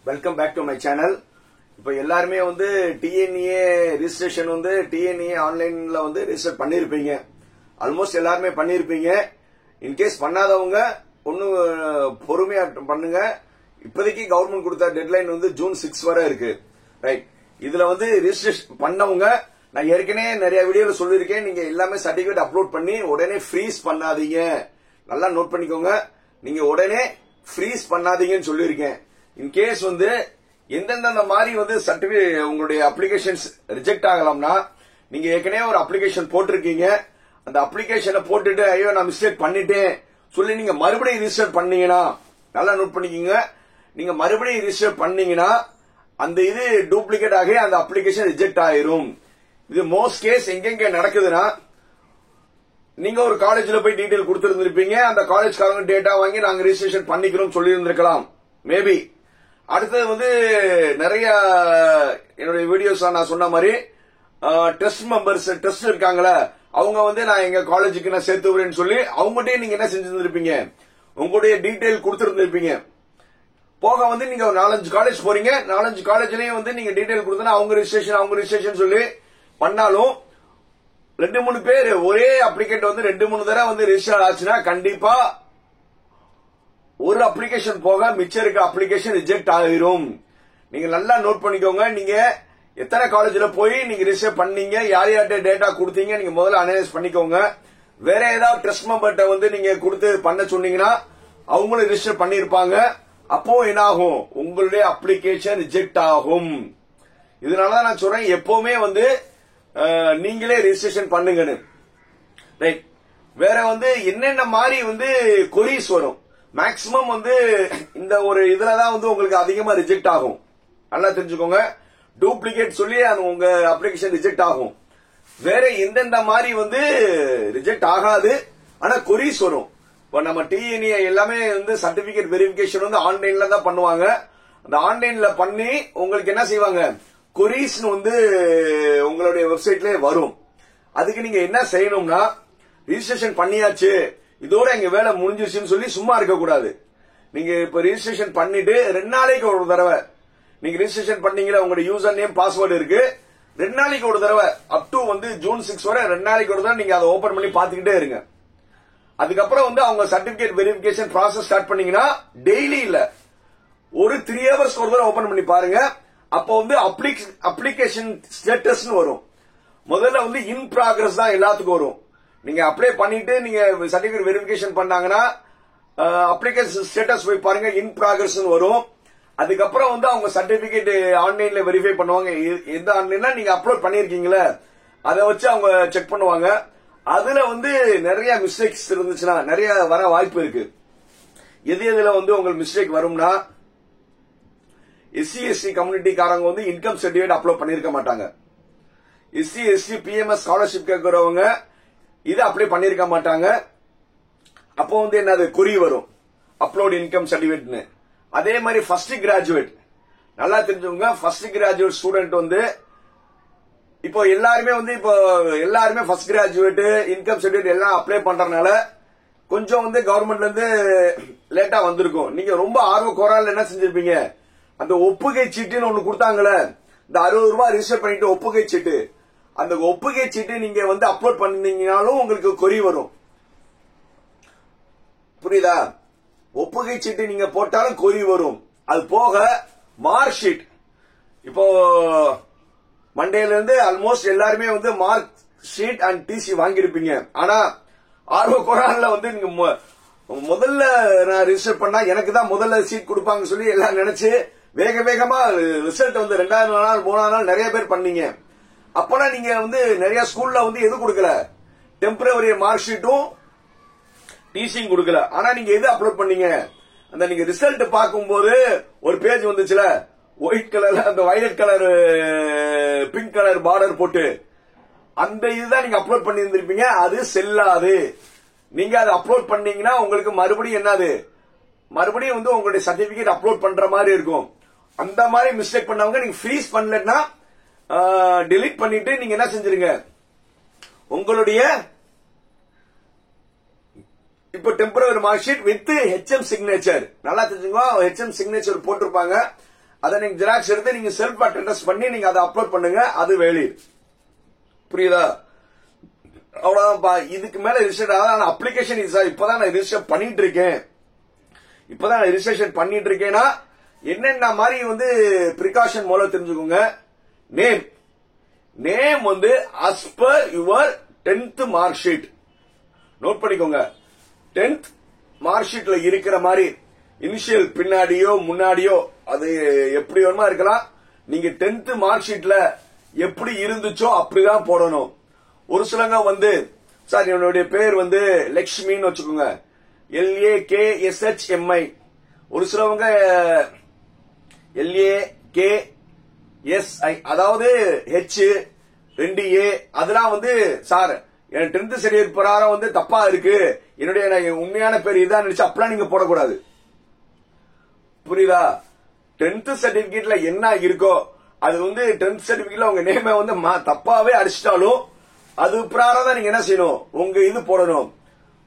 Welcome back to my channel. இப்ப எல்லாருமே வந்து டிஎன்ஏ ரிஜிஸ்ட்ரேஷன் வந்து டிஎன்ஏ ஆன்லைன்ல வந்து ரிஜிஸ்டர் பண்ணிருப்பீங்க. ஆல்மோஸ்ட் எல்லாருமே பண்ணிருப்பீங்க. இன்கேஸ் பண்ணாதவங்க ஒன்னு பொறுமையா பண்ணுங்க. இப்போதைக்கு கவர்மெண்ட் கொடுத்த டெட்லைன் வந்து ஜூன் 6 வரை இருக்கு. ரைட். இதுல வந்து ரிஜிஸ்ட்ரேஷன் பண்ணவங்க நான் ஏற்கனவே நிறைய வீடியோல சொல்லியிருக்கேன். நீங்க எல்லாமே சர்டிபிகேட் அப்லோட் பண்ணி உடனே ஃப்ரீஸ் பண்ணாதீங்க. நல்லா நோட் பண்ணிக்கோங்க. நீங்க உடனே ஃப்ரீஸ் பண்ணாதீங்கன்னு சொல்லியிருக்கேன். இன்கேஸ் வந்து எந்தெந்த மாதிரி வந்து சர்டிபிகேட் உங்களுடைய அப்ளிகேஷன்ஸ் ரிஜெக்ட் ஆகலாம்னா, நீங்க ஏற்கனவே ஒரு அப்ளிகேஷன் போட்டிருக்கீங்க. அந்த அப்ளிகேஷனை போட்டுட்டு ஐயோ நான் மிஸ்டேக் பண்ணிட்டேன் சொல்லி நீங்க மறுபடியும் ரிஜிஸ்டர் பண்ணீங்கன்னா, நல்லா நோட் பண்ணிக்கோங்க. நீங்க மறுபடியும் ரிஜிஸ்டர் பண்ணீங்கன்னா அந்த இது டூப்ளிகேட் ஆகி அந்த அப்ளிகேஷன் ரிஜெக்ட் ஆயிரும். இது மோஸ்ட் கேஸ் எங்கெங்க நடக்குதுன்னா, நீங்க ஒரு காலேஜ்ல போய் டீடைல் கொடுத்திருந்திருப்பீங்க. அந்த காலேஜ்காரங்க டேட்டா வாங்கி நாங்க ரிஜிஸ்ட்ரேஷன் பண்ணிக்கிறோம் சொல்லி இருந்திருக்கலாம். மேபி அடுத்தது வந்து நிறைய என்னுடைய வீடியோஸ் நான் சொன்ன மாதிரி டெஸ்ட் மெம்பர்ஸ் டெஸ்ட் இருக்காங்களா, அவங்க வந்து நான் எங்க காலேஜுக்கு நான் சேர்த்து வரேன்னு சொல்லி அவங்ககிட்டயே நீங்க என்ன செஞ்சிருந்திருப்பீங்க, உங்களுடைய டீடைல் கொடுத்திருந்திருப்பீங்க. போக வந்து நீங்க ஒரு 4-5 காலேஜ் போறீங்க. 4-5 காலேஜ்லயும் வந்து நீங்க டீடைல் கொடுத்தா அவங்க ரிஜிஸ்ட்ரேஷன் சொல்லி பண்ணாலும் 2-3 பேர் ஒரே அப்ளிகேட் வந்து 2-3 தடவை வந்து ரிஜிஸ்டர் ஆச்சுன்னா கண்டிப்பா ஒரு அப்ளிகேஷன் போக மிச்சம் இருக்க அப்ளிகேஷன் ரிஜெக்ட் ஆகிரும். நீங்க நல்லா நோட் பண்ணிக்கோங்க. நீங்க எத்தனை காலேஜ்ல போய் நீங்க ரிஜிஸ்டர் பண்ணீங்க, யார் யார்கிட்ட டேட்டா கொடுத்தீங்க, நீங்க முதல்ல அனலைஸ் பண்ணிக்கோங்க. வேற ஏதாவது டெஸ்ட் மெம்பர்ட்ட வந்து நீங்க கொடுத்து பண்ண சொன்னீங்கன்னா அவங்களும் ரிஜிஸ்டர் பண்ணிருப்பாங்க. அப்போ என்ன ஆகும், உங்களுடைய அப்ளிகேஷன் ரிஜெக்ட் ஆகும். இதனாலதான் நான் சொல்றேன் எப்பவுமே வந்து நீங்களே ரிஜிஸ்ட்ரேஷன் பண்ணுங்கன்னு. ரைட். வேற வந்து என்னென்ன மாதிரி வந்து கொரிஸ் வரும், மேக்சிமம் வந்து இந்த ஒரு இதுலதான் வந்து உங்களுக்கு அதிகமா ரிஜெக்ட் ஆகும். நல்லா தெரிஞ்சுக்கோங்க. டூப்ளிகேட் சொல்லி உங்க அப்ளிகேஷன் ரிஜெக்ட் ஆகும். வேற எந்தெந்த மாதிரி வந்து ரிஜெக்ட் ஆகாது, ஆனா கொரிஸ் வரும். இப்ப நம்ம டிஎன்ஏ எல்லாமே வந்து சர்டிபிகேட் வெரிஃபிகேஷன் வந்து ஆன்லைன்ல தான் பண்ணுவாங்க. அந்த ஆன்லைன்ல பண்ணி உங்களுக்கு என்ன செய்வாங்க, கொரிஸ் வந்து உங்களுடைய வெப்சைட்லயே வரும். அதுக்கு நீங்க என்ன செய்யணும்னா, ரிஜிஸ்ட்ரேஷன் பண்ணியாச்சு இதோட எங்க வேலை முடிஞ்சிருச்சுன்னு சொல்லி சும்மா இருக்க கூடாது. நீங்க இப்ப ரிஜிஸ்ட்ரேஷன் பண்ணிட்டு 2 நாளைக்கு ஒரு தடவை நீங்க ரிஜிஸ்ட்ரேஷன் பண்ணீங்களா, உங்களுடைய யூசர் நேம் பாஸ்வேர்டு இருக்கு, 2 நாளைக்கு ஒரு தடவை அப் டு வந்து ஜூன் 6 வரை 2 நாளைக்கு ஒரு தடவை நீங்க அதை ஓபன் பண்ணி பாத்துக்கிட்டே இருங்க. அதுக்கப்புறம் வந்து அவங்க சர்டிபிகேட் வெரிஃபிகேஷன் ப்ராசஸ் ஸ்டார்ட் பண்ணீங்கன்னா டெய்லி இல்ல, ஒரு 3 ஹவர்ஸ் ஒரு தடவை ஓபன் பண்ணி பாருங்க. அப்போ வந்து அப்ளிகேஷன் ஸ்டேட்டஸ் வரும். முதல்ல வந்து இன் ப்ராக்ரஸ் தான் எல்லாத்துக்கும் வரும். நீங்க அப்ளை பண்ணிட்டு நீங்க சர்டிபிகேட் வெரிஃபிகேஷன் பண்ணாங்கன்னா அப்ளிகேஷன் ஸ்டேட்டஸ் போய் பாருங்க, இன் ப்ராக்ரஸ் வரும். அதுக்கப்புறம் வந்து அவங்க சர்டிபிகேட் ஆன்லைன்ல வெரிஃபை பண்ணுவாங்க. எந்த ஆன்லைன்ல நீங்க அப்லோட் பண்ணிருக்கீங்களா அதை வச்சு அவங்க செக் பண்ணுவாங்க. அதுல வந்து நிறைய மிஸ்டேக்ஸ் இருந்துச்சுன்னா நிறைய வர வாய்ப்பு இருக்கு. எதுல வந்து உங்களுக்கு மிஸ்டேக் வரும்னா, SC/ST கம்யூனிட்டிக்காரங்க வந்து இன்கம் சர்டிபிகேட் அப்லோட் பண்ணிருக்க மாட்டாங்க. SC/ST PMS ஸ்காலர்ஷிப் கேட்கறவங்க இதை அப்ளை பண்ணிருக்க மாட்டாங்க. அப்போ வந்து என்னது குறி வரும், அப்லோட் இன்கம் சர்டிபிகேட்னு. அதே மாதிரி ஃபர்ஸ்ட் கிராஜுவேட் நல்லா தெரிஞ்சவங்க, ஃபர்ஸ்ட் கிராஜுவேட் ஸ்டூடெண்ட் வந்து இப்போ எல்லாருமே ஃபர்ஸ்ட் கிராஜுவேட் இன்கம் சர்டிபிகேட் எல்லாம் அப்ளை பண்றதுனால கொஞ்சம் வந்து கவர்மெண்ட்ல இருந்து லேட்டா வந்திருக்கும். நீங்க ரொம்ப ஆர்வ கோரால என்ன செஞ்சிருப்பீங்க, அந்த ஒப்புகை சீட்டுன்னு ஒண்ணு கொடுத்தாங்களே, இந்த 60 ரூபாய் ரிஜிஸ்டர் பண்ணிட்டு ஒப்புகை சீட்டு, அந்த ஒப்புகை சீட்டு நீங்க வந்து அப்லோட் பண்ணீங்கனாலும் உங்களுக்கு கொரி வரும். புரியுதா? ஒப்புகை சீட்டு நீங்க போட்டாலும் கொரி வரும். அது போக மார்க் ஷீட், இப்போ மண்டேல இருந்து ஆல்மோஸ்ட் எல்லாருமே வந்து மார்க் ஷீட் அண்ட் டிசி வாங்கியிருப்பீங்க. ஆனா ஆர்வ கோரான்ல வந்து நீங்க முதல்ல நான் ரிஜிஸ்டர் பண்ணா எனக்கு தான் முதல்ல சீட் கொடுப்பாங்க சொல்லி எல்லாம் நினைச்சு வேகமா ரிசல்ட் வந்து 2வது நாள் 3வது நாள் நிறைய பேர் பண்ணீங்க. அப்பெல்லாம் நீங்க வந்து நிறைய ஸ்கூல்ல வந்து எது கொடுக்கல, டெம்பரவரி மார்க் ஷீட்டும் டிசியும் கொடுக்கல. ஆனா நீங்க எது அப்லோட் பண்ணீங்க, அந்த நீங்க ரிசல்ட் பார்க்கும்போது ஒரு பேஜ் வந்துச்சுல, ஒயிட் கலர்ல அந்த violet colour pink colour border போட்டு அந்த இதுதான் நீங்க அப்லோட் பண்ணி இருந்திருப்பீங்க. அது செல்லாது. நீங்க அதை அப்லோட் பண்ணீங்கன்னா உங்களுக்கு மறுபடியும் என்னது, மறுபடியும் வந்து உங்களுடைய சர்டிபிகேட் அப்லோட் பண்ற மாதிரி இருக்கும். அந்த மாதிரி மிஸ்டேக் பண்ணவங்க நீங்க ஃப்ரீஸ் பண்ணலன்னா டெலீட் பண்ணிட்டு நீங்க என்ன செஞ்சிருங்க, உங்களுடைய இப்போ temporary mark sheet with HM signature நல்லா தெரிஞ்சுங்க. HM சிக்னேச்சர் போட்டிருப்பாங்க. அதை நீங்க ஜெராக்ஸ் எடுத்து நீங்க செல்ஃப் அட்டெண்டன்ஸ் பண்ணி நீங்க அதை அப்லோட் பண்ணுங்க. அது வேலிட். புரியுதா? அவ்வளவுதான்ப்பா. இதுக்கு மேல ரிஜிஸ்டர் ஆகாத அப்ளிகேஷன் இப்பதான் நான் ரிஜிஸ்டர் பண்ணிட்டு இருக்கேன். இப்பதான் ரிஜிஸ்ட்ரேஷன் பண்ணிட்டு இருக்கேன்னா என்னென்ன மாதிரி வந்து பிரிகாஷன் மூலம் தெரிஞ்சுக்கோங்க. நேம் வந்து as per your 10th mark sheet. Note பண்ணிக்கோங்க. 10th மார்க் ஷீட்ல இருக்கிற மாதிரி இனிஷியல் பின்னாடியோ முன்னாடியோ அது எப்படி வேணுமா இருக்கலாம். நீங்க 10th மார்க் ஷீட்ல எப்படி இருந்துச்சோ அப்படிதான் போடணும். ஒரு சிலங்க வந்து சார் என்னுடைய பேர் வந்து லட்சுமின்னு வச்சுக்கோங்க, LAKSHMI. ஒரு சிலவங்க LAKSI, அதாவது H2A. அதெல்லாம் வந்து சார் என் 10th சர்டிபிகேட் பிரகாரம் வந்து தப்பா இருக்கு, என்னுடைய உண்மையான பேர் இதான் நினைச்சு அப்பெல்லாம் நீங்க போடக்கூடாது. புரியுதா? 10th சர்டிபிகேட்ல என்ன இருக்கோ அது வந்து 10th சர்டிபிகேட்ல உங்க நேம வந்து தப்பாவே அடிச்சிட்டாலும் அது பிரகாரம் தான் நீங்க என்ன செய்யணும், உங்க இது போடணும்.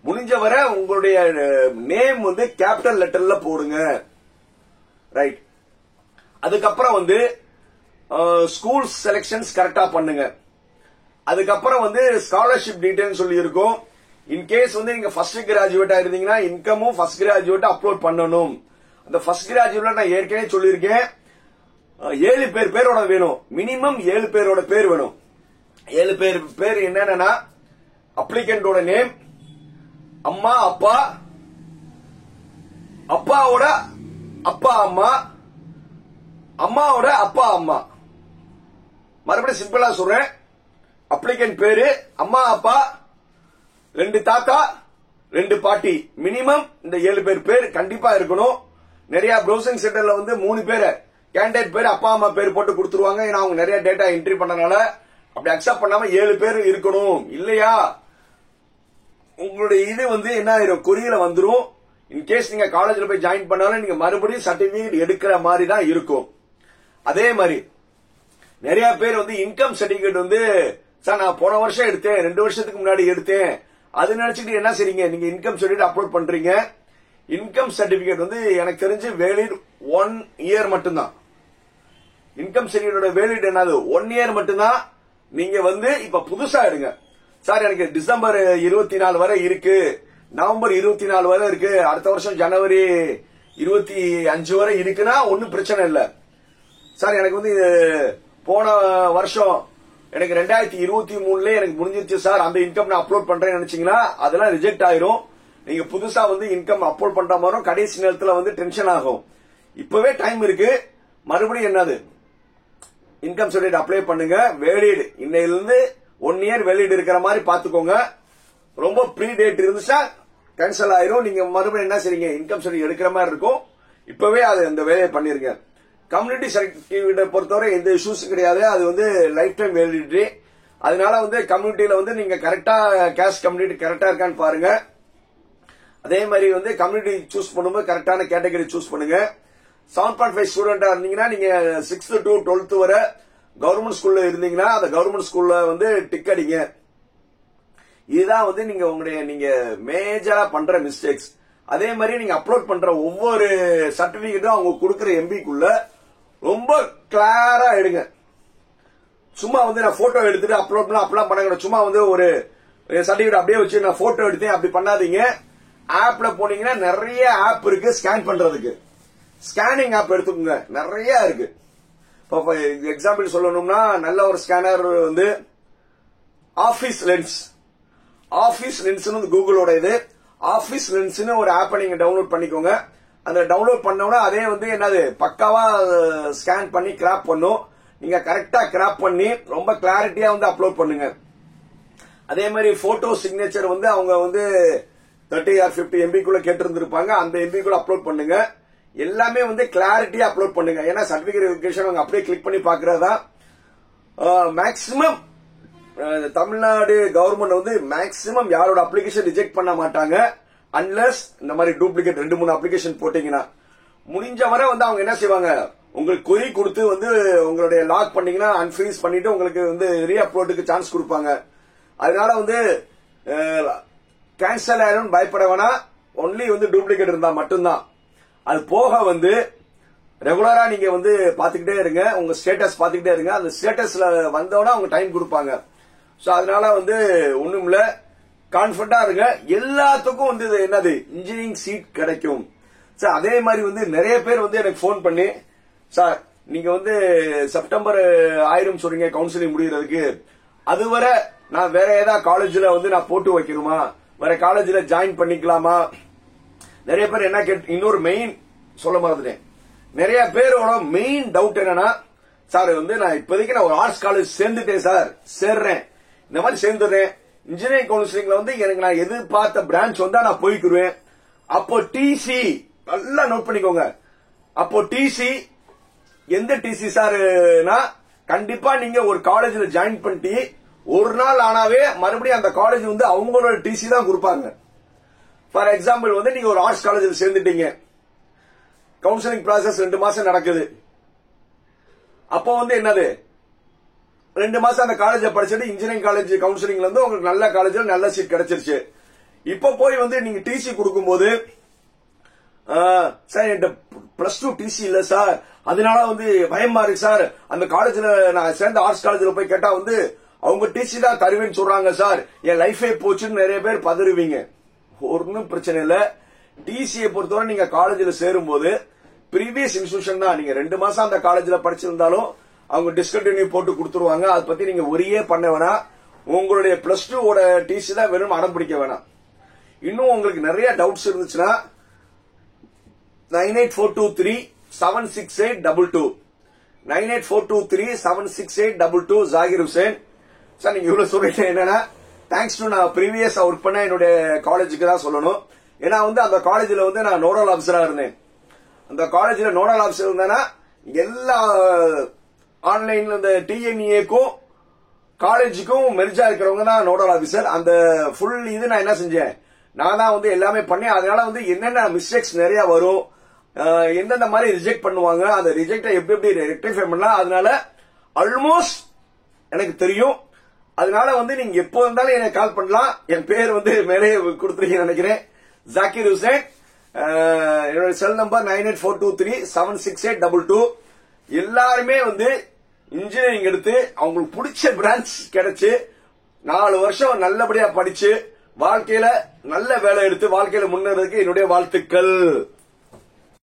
முடிஞ்ச வரை உங்களுடைய நேம் வந்து கேபிட்டல் லெட்டர்ல போடுங்க. ரைட். அதுக்கப்புறம் வந்து ஸ்கூல் செலக்ஷன்ஸ் கரெக்டா பண்ணுங்க. அதுக்கப்புறம் வந்து ஸ்காலர்ஷிப் டீடைல்ஸ் சொல்லி இருக்கும். இன்கேஸ் வந்து நீங்க ஃபர்ஸ்ட் கிராஜுவேட்டா இருந்தீங்கன்னா இன்கமும் ஃபர்ஸ்ட் கிராஜுவேட் அப்லோட் பண்ணணும். அந்த ஃபர்ஸ்ட் கிராஜுவேட் நான் ஏற்கனவே சொல்லியிருக்கேன், 7 பேரோட வேணும். மினிமம் 7 பேரோட பேர் வேணும். 7 பேர் என்னன்னா அப்ளிகண்டோட நேம், அம்மா அப்பா, அப்பாவோட அப்பா அம்மா, அம்மாவோட அப்பா அம்மா. மறுபடியும் சிம்பிளா சொல்றேன். அப்ளிகண்ட் பேரு, அம்மா அப்பா, 2 தாத்தா, 2 பாட்டி. மினிமம் இந்த 7 பேர் கண்டிப்பா இருக்கணும். நிறைய ப்ரௌசிங் சென்டர்ல வந்து 3 பேர் கேண்டிடேட் பேர் அப்பா அம்மா பேர் போட்டு கொடுத்துருவாங்க. ஏன்னா அவங்க நிறைய டேட்டா என்ட்ரி பண்ணனால அப்படி அக்செப்ட் பண்ணாம 7 பேர் இருக்கணும். இல்லையா உங்களுடைய இது வந்து என்ன ஆயிரும், கொரியல வந்துரும். இன்கேஸ் நீங்க காலேஜ்ல போய் ஜாயின் பண்ணாலும் நீங்க மறுபடியும் சர்டிபிகேட் எடுக்கிற மாதிரி தான் இருக்கும். அதே மாதிரி நிறைய பேர் வந்து இன்கம் சர்டிபிகேட் வந்து சார் நான் போன வருஷம் எடுத்தேன், 2 வருஷத்துக்கு முன்னாடி எடுத்தேன், அது நினைச்சிட்டு என்ன செய்றீங்க, நீங்க இன்கம் சர்டிபிகேட் அப்லோட் பண்றீங்க. இன்கம் சர்டிபிகேட் வந்து எனக்கு தெரிஞ்சு வேலிட் 1 இயர் மட்டும்தான். இன்கம் சர்டிபிகேட்டோட வேலிட் என்னது 1 இயர் மட்டும்தான். நீங்க வந்து இப்ப புதுசா எடுங்க. சார் எனக்கு டிசம்பர் 24 வரை இருக்கு, நவம்பர் 24 வரை இருக்கு, அடுத்த வருஷம் ஜனவரி 25 வரை இருக்குன்னா ஒன்னும் பிரச்சனை இல்ல. சார் எனக்கு வந்து போன வருஷம் எனக்கு 2023 எனக்கு முடிஞ்சிருச்சு சார், அந்த இன்கம் நான் அப்லோட் பண்றேன்னு நினைச்சீங்கன்னா அதெல்லாம் ரிஜெக்ட் ஆயிரும். நீங்க புதுசா வந்து இன்கம் அப்லோட் பண்ற மாதிரி கடைசி நேரத்துல வந்து டென்ஷன் ஆகும். இப்பவே டைம் இருக்கு. மறுபடியும் என்னது இன்கம் சர்டிபிகேட் அப்ளை பண்ணுங்க. வேலிட் இன்னையிலிருந்து 1 இயர் வேலிட் இருக்கிற மாதிரி பாத்துக்கோங்க. ரொம்ப ப்ரீ டேட் இருந்துச்சா கேன்சல் ஆயிரும். நீங்க மறுபடியும் என்ன செய்றீங்க, இன்கம் சர்டிபிகேட் எடுக்கிற மாதிரி இருக்கும். இப்பவே அது அந்த வேலையை பண்ணிருங்க. கம்யூனிட்டி சர்டிபிகேட் பொறுத்தவரை எந்த இஷ்யூஸும் கிடையாது. அது வந்து லைஃப் டைம் வேலிடிட்டி. அதனால வந்து கம்யூனிட்டியில வந்து நீங்க கரெக்டா கேஸ்ட் கம்யூனிட்டி கரெக்டா இருக்கான்னு பாருங்க. அதே மாதிரி வந்து கம்யூனிட்டி சூஸ் பண்ணும்போது கரெக்டான கேட்டகரி சூஸ் பண்ணுங்க. 7.5 ஸ்டூடெண்டா இருந்தீங்கன்னா நீங்க 6th to 12th வரை கவர்மெண்ட் ஸ்கூல்ல இருந்தீங்கன்னா அந்த கவர்மெண்ட் ஸ்கூல்ல வந்து டிக் அடிங்க. இதுதான் வந்து நீங்க உங்களுடைய நீங்க மேஜரா பண்ற மிஸ்டேக்ஸ். அதே மாதிரி நீங்க அப்லோட் பண்ற ஒவ்வொரு சர்டிபிகேட்டும் அவங்க கொடுக்கிற எம்பிக்குள்ள ரொம்ப கிளியரா எடுங்க. சும்மா வந்து நான் போட்டோ எடுத்துட்டு அப்லோட் பண்ண அப்பெல்லாம் பண்ண, சும்மா வந்து ஒரு சர்டிபிகேட் அப்படியே வச்சு நான் போட்டோ எடுத்தேன் அப்படி பண்ணாதீங்க. ஆப்ல போனீங்கன்னா நிறைய ஆப் இருக்கு ஸ்கேன் பண்றதுக்கு. ஸ்கேனிங் ஆப் எடுத்துக்கோங்க, நிறைய இருக்கு. எக்ஸாம்பிள் சொல்லணும்னா நல்ல ஒரு ஸ்கேனர் வந்து ஆபீஸ் லென்ஸ். ஆபீஸ் லென்ஸ் கூகுளோட இது. ஆபீஸ் லென்ஸ் ஒரு ஆப் நீங்க டவுன்லோட் பண்ணிக்கோங்க. அந்த டவுன்லோட் பண்ணோம்னா அதே வந்து என்னது பக்காவா ஸ்கேன் பண்ணி கிராப் பண்ணும். நீங்க கரெக்டா கிராப் பண்ணி ரொம்ப கிளாரிட்டியா வந்து அப்லோட் பண்ணுங்க. அதே மாதிரி போட்டோ சிக்னேச்சர் வந்து அவங்க வந்து 30 or 50 MB கேட்டிருந்திருப்பாங்க. அந்த MB அப்லோட் பண்ணுங்க. எல்லாமே வந்து கிளாரிட்டியா அப்லோட் பண்ணுங்க. ஏன்னா சர்டிபிகேட் வெரிஃபிகேஷன் அவங்க அப்படியே கிளிக் பண்ணி பாக்குறதா. மேக்சிமம் தமிழ்நாடு கவர்மெண்ட் வந்து மேக்சிமம் யாரோட அப்ளிகேஷன் ரிஜெக்ட் பண்ண மாட்டாங்க. அன்லஸ் இந்த மாதிரி டூப்ளிகேட் 2-3 அப்ளிகேஷன் போட்டீங்கன்னா முடிஞ்ச வரை வந்து அவங்க என்ன செய்வாங்க, உங்களுக்கு கொரி கொடுத்து வந்து உங்களுடைய லாக் பண்ணீங்கன்னா அன்ஃப்ரீஸ் பண்ணிட்டு உங்களுக்கு வந்து ரீ அப்லோடுக்கு சான்ஸ் கொடுப்பாங்க. அதனால வந்து கேன்சல் ஆயிரும் பயப்பட வேணா. ஒன்லி வந்து டூப்ளிகேட் இருந்தா மட்டும்தான். அது போக வந்து ரெகுலரா நீங்க வந்து பாத்துக்கிட்டே இருங்க, உங்க ஸ்டேட்டஸ் பாத்துக்கிட்டே இருங்க. அந்த ஸ்டேட்டஸ்ல வந்தோட அவங்க டைம் கொடுப்பாங்க. சோ அதனால வந்து ஒண்ணும் இல்ல, கான்பிடண்டா இருங்க. எல்லாத்துக்கும் வந்து என்னது இன்ஜினியரிங் சீட் கிடைக்கும் சார். அதே மாதிரி வந்து நிறைய பேர் வந்து எனக்கு போன் பண்ணி, சார் நீங்க வந்து செப்டம்பர் 1000 சொல்றீங்க கவுன்சிலிங் முடியறதுக்கு, அதுவரை நான் வேற ஏதாவது காலேஜ்ல வந்து நான் போட்டு வைக்கணுமா, வேற காலேஜ்ல ஜாயின் பண்ணிக்கலாமா? நிறைய பேர் என்ன இன்னொரு மெயின் சொல்ல மறந்துட்டேன். நிறைய பேரோட மெயின் டவுட் என்னன்னா, சார் வந்து நான் இப்போதைக்கு நான் ஒரு ஆர்ட்ஸ் காலேஜ் சேர்ந்துட்டேன் சார், சேர்றேன், இந்த மாதிரி சேர்ந்துடுறேன், இன்ஜினியரிங் கவுன்சிலிங்ல வந்து எனக்கு நான் எதிர்பார்த்த பிரான்ச் வந்தா நான் போய்க்குருவேன். அப்போ டிசி நல்லா நோட் பண்ணிக்கோங்க. அப்போ டிசி எந்த டிசி சார்னா, கண்டிப்பா நீங்க ஒரு காலேஜ்ல ஜாயின் பண்ணிட்டு ஒரு நாள் ஆனாவே மறுபடியும் அந்த காலேஜ் வந்து அவங்களோட டிசி தான் கொடுப்பாங்க. ஃபார் எக்ஸாம்பிள் வந்து நீங்க ஒரு ஆர்ட்ஸ் காலேஜில் சேர்ந்துட்டீங்க, கவுன்சிலிங் ப்ராசஸ் 2 மாசம் நடக்குது. அப்போ வந்து என்னது 2 மாசம் அந்த காலேஜ் படிச்சுட்டு இன்ஜினியரிங் காலேஜ் கவுன்சிலிங்ல வந்து உங்களுக்கு நல்ல காலேஜ்ல நல்ல சீட் கிடைச்சிருச்சு. இப்ப போய் வந்து நீங்க டிசி கொடுக்கும்போது, சார் என்கிட்ட +2 டிசி இல்ல சார், அதனால வந்து பயமா இருக்கு சார், அந்த காலேஜ்ல நான் சேர்ந்த ஆர்ட்ஸ் காலேஜ்ல போய் கேட்டா வந்து அவங்க டிசி தான் தருவேன்னு சொல்றாங்க சார், என் லைஃபே போச்சுன்னு நிறைய பேர் பதறுவீங்க. ஒன்னும் பிரச்சனை இல்ல. டிசியை பொறுத்தவரை நீங்க காலேஜ்ல சேரும் போது ப்ரீவியஸ் இன்ஸ்டிடியூஷன் தான், நீங்க 2 மாசம் அந்த காலேஜ்ல படிச்சிருந்தாலும் அவங்க டிஸ்கண்டினியூ போட்டு கொடுத்துருவாங்க. அதை பத்தி நீங்க ஒரே பண்ண வேணாம். உங்களுடைய +2 ஓட டிசி தான் வெறும் அடம் பிடிக்க வேணாம். இன்னும் உங்களுக்கு நிறைய டவுட்ஸ் இருந்துச்சுன்னா 9842376822 9842376822 ஜாகிர் ஹுசேன். சார் நீங்க இவ்வளவு சொல்லிட்டு என்னன்னா, தேங்க்ஸ் டு நான் ப்ரீவியஸ் ஒர்க் பண்ண என்னுடைய காலேஜுக்கு தான் சொல்லணும். ஏன்னா வந்து அந்த காலேஜ்ல வந்து நான் நோடல் ஆபிசரா இருந்தேன். அந்த காலேஜ்ல நோடல் ஆபிசர் இருந்தேன்னா எல்லா ஆன்லைன்ல இந்த டிஎன்ஏக்கும் காலேஜுக்கும் மெர்ஜா இருக்கிறவங்க தான் நோடல் ஆபிசர். அந்த ஃபுல் இது நான் என்ன செஞ்சேன், நான் தான் வந்து எல்லாமே பண்ணேன். அதனால வந்து என்னென்ன மிஸ்டேக்ஸ் நிறைய வரும், எந்தெந்த மாதிரி ரிஜெக்ட் பண்ணுவாங்க, அந்த ரிஜெக்டை எப்படி ரெக்டிஃபை பண்ணலாம், அதனால ஆல்மோஸ்ட் எனக்கு தெரியும். அதனால வந்து நீங்க எப்போ இருந்தாலும் எனக்கு கால் பண்ணலாம். என் பேர் வந்து மேலே கொடுத்துருக்கீங்கன்னு நினைக்கிறேன், ஜாகிர் ஹுசேன். என்னோட செல் நம்பர் 9842376822. எல்லாருமே வந்து இன்ஜினியரிங் எடுத்து அவங்களுக்கு பிடிச்ச பிரான்ச் கிடைச்சு 4 வருஷம் நல்லபடியா படிச்சு வாழ்க்கையில நல்ல வேலை எடுத்து வாழ்க்கையில முன்னேறதுக்கு என்னுடைய வாழ்த்துக்கள்.